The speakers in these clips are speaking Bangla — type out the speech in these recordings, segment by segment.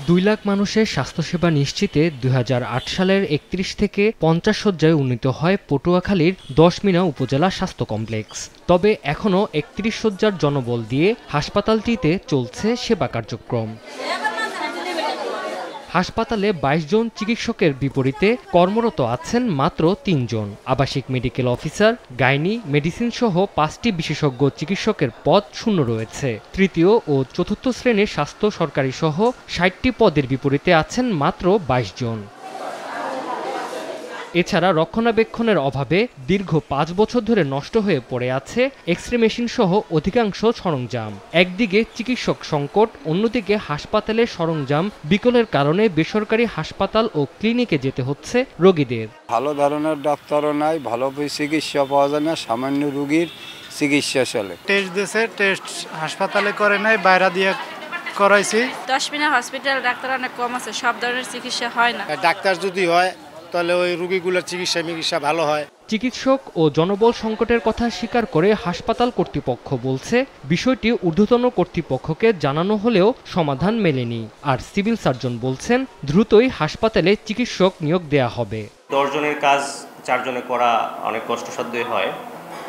2 লাখ মানুষের স্বাস্থ্যসেবা নিশ্চিতে 2008 সালের 31 থেকে 50 শয্যায় উন্নীত হয় পটুয়াখালীর 10 মিনা উপজেলা স্বাস্থ্য কমপ্লেক্স। তবে এখনও 31 শয্যার জনবল দিয়ে হাসপাতালটিতে চলছে সেবা কার্যক্রম। হাসপাতালে 22 জন চিকিৎসকের বিপরীতে কর্মরত আছেন মাত্র 3 জন। আবাসিক মেডিকেল অফিসার, গাইনি, মেডিসিন সহ 5টি বিশেষজ্ঞ চিকিৎসকের পদ শূন্য রয়েছে। তৃতীয় ও চতুর্থ শ্রেণীর স্বাস্থ্য সরকারি সহ 60টি পদের বিপরীতে আছেন মাত্র 22 জন। এছাড়া রক্ষণাবেক্ষণের অভাবে দীর্ঘ 5 বছর ধরে নষ্ট হয়ে পড়ে আছে এক্স-রে মেশিন সহ অধিকাংশ সরঞ্জাম। একদিকে চিকিৎসক সংকট, অন্যদিকে হাসপাতালের সরঞ্জাম বিকলের কারণে বেসরকারি হাসপাতাল ও ক্লিনিকে যেতে হচ্ছে রোগীদের। ভালো ধরনের ডাক্তারও নাই, ভালো চিকিৎসা পাওয়া যায় না, সামান্য রোগীর চিকিৎসা চলে। টেস্ট দিয়েছে, টেস্ট হাসপাতালে করে নাই, বাইরে দিয়ে করাইছি। 10 মিনা হসপিটাল ডাক্তার অনেক কম আছে, সব ধরনের চিকিৎসা হয় না। ডাক্তার যদি হয় তাহলে ওই রোগীগুলোর চিকিৎসা ভালো হয়। চিকিৎসক ও জনবল সংকটের কথা স্বীকার করে হাসপাতাল কর্তৃপক্ষ বলছে, বিষয়টি ঊর্ধ্বতন কর্তৃপক্ষকে জানানো হলেও সমাধান মেলেনি। আর সিভিল সার্জন বলছেন, দ্রুতই হাসপাতালে চিকিৎসক নিয়োগ দেয়া হবে। 10 জনের কাজ 4 জনে করা অনেক কষ্টসাধ্যই হয়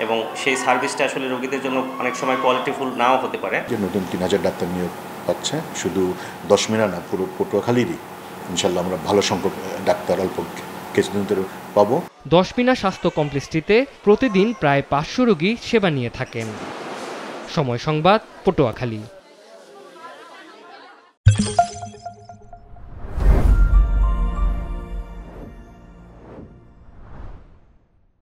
এবং সেই সার্ভিসটা আসলে রোগীদের জন্য অনেক সময় কোয়ালিটিফুল নাও হতে পারে। যে নতুন 3000 ডাক্তার নিয়োগ পাচ্ছে, শুধু 10 মিনা না, পুরো পটুয়াখালীরই ইনশাল্লাহ আমরা ভালো সংখ্যক ডাক্তার অল্প কিছুদিন ধরে পাবো। 10 মিনা স্বাস্থ্য কমপ্লেক্সটিতে প্রতিদিন প্রায় 500 রোগী সেবা নিয়ে থাকেন। সময় সংবাদ, পটুয়াখালী।